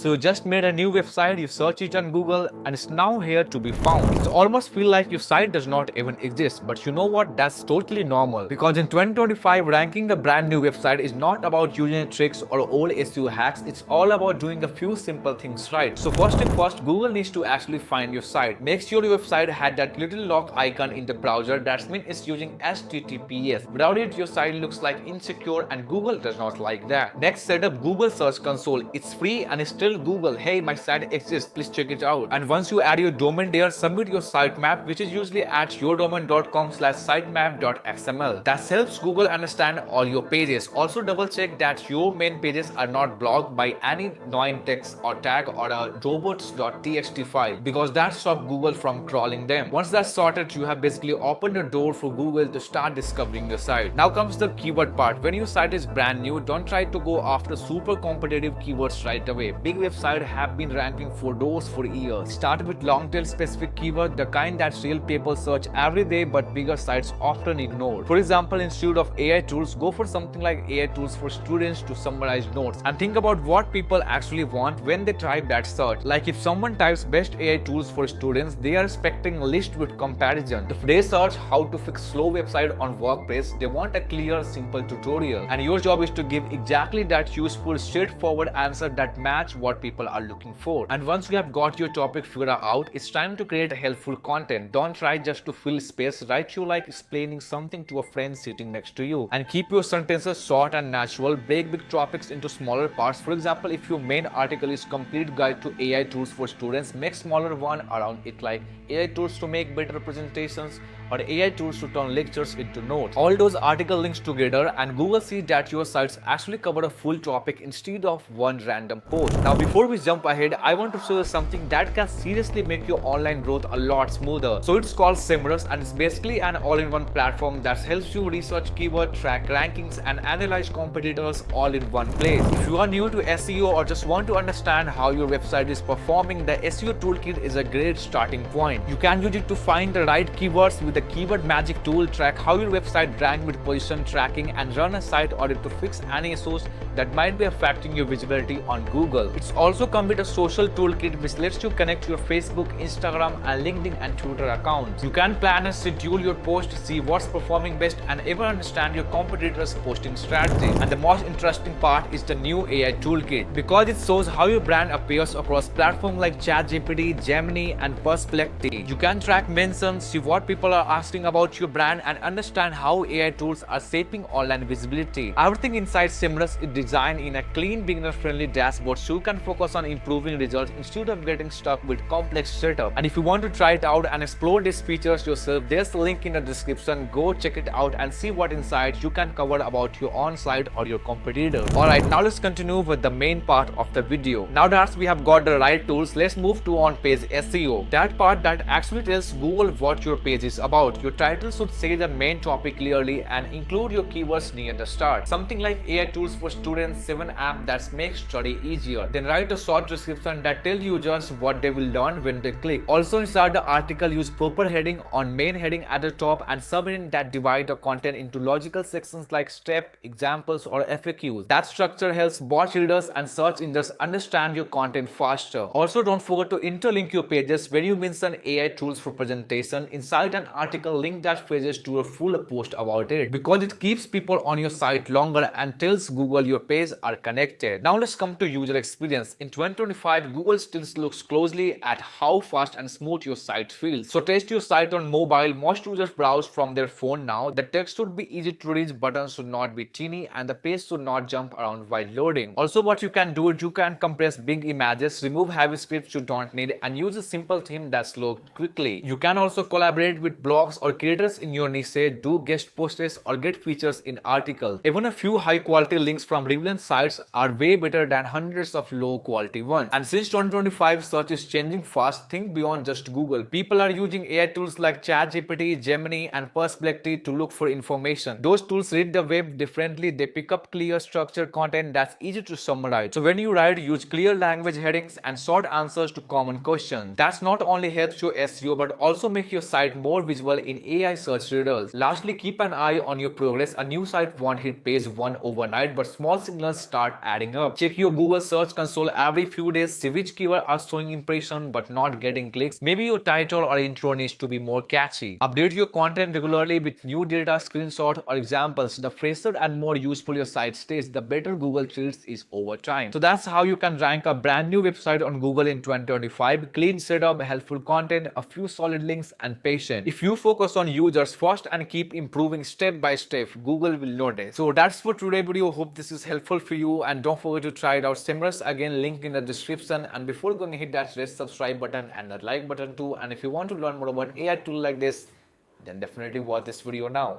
So you just made a new website, you search it on Google, and it's now here to be found. It almost feel like your site does not even exist, but you know what? That's totally normal. Because in 2025, ranking a brand new website is not about using tricks or old SEO hacks. It's all about doing a few simple things right. So first thing first, Google needs to actually find your site. Make sure your website had that little lock icon in the browser. That means it's using HTTPS. Without it, your site looks like insecure, and Google does not like that. Next, set up Google Search Console. It's free and it's still Google, hey, my site exists, please check it out. And once you add your domain there, submit your sitemap, which is usually at yourdomain.com/sitemap.xml. That helps Google understand all your pages. Also double check that your main pages are not blocked by any annoying text or tag or a robots.txt file, because that stops Google from crawling them. Once that's sorted, you have basically opened the door for Google to start discovering your site. Now comes the keyword part. When your site is brand new, don't try to go after super competitive keywords right away. Big websites have been ranking for those for years. Start with long tail specific keyword, the kind that real people search every day but bigger sites often ignore. For example, instead of AI tools, go for something like AI tools for students to summarize notes, and think about what people actually want when they type that search. Like if someone types best AI tools for students, they are expecting a list with comparison. If they search how to fix slow website on WordPress, they want a clear, simple tutorial. And your job is to give exactly that useful, straightforward answer that match what people are looking for. And once you have got your topic figured out, it's time to create helpful content. Don't try just to fill space. Write you like explaining something to a friend sitting next to you. And keep your sentences short and natural. Break big topics into smaller parts. For example, if your main article is complete guide to AI tools for students, make smaller one around it like AI tools to make better presentations or AI tools to turn lectures into notes. All those article links together, and Google sees that your sites actually cover a full topic instead of one random post. Now before we jump ahead, I want to show you something that can seriously make your online growth a lot smoother. So it's called semrush, and it's basically an all-in-one platform that helps you research keyword, track rankings, and analyze competitors all in one place. If you are new to SEO or just want to understand how your website is performing, the SEO toolkit is a great starting point. You can use it to find the right keywords with the keyword magic tool, track how your website ranks with position tracking, and run a site audit to fix any issues that might be affecting your visibility on Google. It's also come with a social toolkit which lets you connect your Facebook, Instagram, and LinkedIn and Twitter accounts. You can plan and schedule your posts, see what's performing best, and even understand your competitors' posting strategy. And the most interesting part is the new AI toolkit, because it shows how your brand appears across platforms like ChatGPT, Gemini, and Perplexity. You can track mentions, see what people are asking about your brand, and understand how AI tools are shaping online visibility. Everything inside semrush is designed in a clean, beginner-friendly dashboard, so you can focus on improving results instead of getting stuck with complex setup. And if you want to try it out and explore these features yourself, there's a link in the description. Go check it out and see what insights you can cover about your own site or your competitor. Alright, now let's continue with the main part of the video. Now that we have got the right tools, let's move to on-page SEO. That part that actually tells Google what your page is about. Your title should say the main topic clearly and include your keywords near the start. Something like AI tools for students, 7 app that makes study easier. Then write a short description that tells users what they will learn when they click. Also inside the article, use proper heading on main heading at the top and subheading that divide the content into logical sections like step, examples, or FAQs. That structure helps bot readers and search engines understand your content faster. Also don't forget to interlink your pages when you mention AI tools for presentation. Inside an article, link that pages to a full post about it, because it keeps people on your site longer and tells Google your page are connected. Now let's come to user experience. In 2025, Google still looks closely at how fast and smooth your site feels. So test your site on mobile. Most users browse from their phone now. The text should be easy to read, buttons should not be teeny, and the page should not jump around while loading. Also what you can do is you can compress big images, remove heavy scripts you don't need, and use a simple theme that's load quickly. You can also collaborate with blogs or creators in your niche, do guest posts or get features in articles. Even a few high quality links from relevant sites are way better than hundreds of low quality ones. And since 2025 search is changing fast, think beyond just Google. People are using AI tools like ChatGPT, Gemini, and Perplexity to look for information. Those tools read the web differently. They pick up clear structured content that's easy to summarize. So when you write, use clear language headings and short answers to common questions. That's not only helps your SEO but also make your site more visible visible in AI search results. Lastly, keep an eye on your progress. A new site won't hit page 1 overnight, but small signals start adding up. Check your Google Search Console every few days. See which keywords are showing impression but not getting clicks. Maybe your title or intro needs to be more catchy. Update your content regularly with new data, screenshots, or examples. The fresher and more useful your site stays, the better Google treats it over time. So that's how you can rank a brand new website on Google in 2025. Clean setup, helpful content, a few solid links, and patience. If you focus on users first and keep improving step by step, Google will notice. So that's for today's video. Hope this is helpful for you, and don't forget to try it out. semrush, again, link in the description. And before going, hit that red subscribe button and the like button too. And if you want to learn more about AI tool like this, then definitely watch this video now.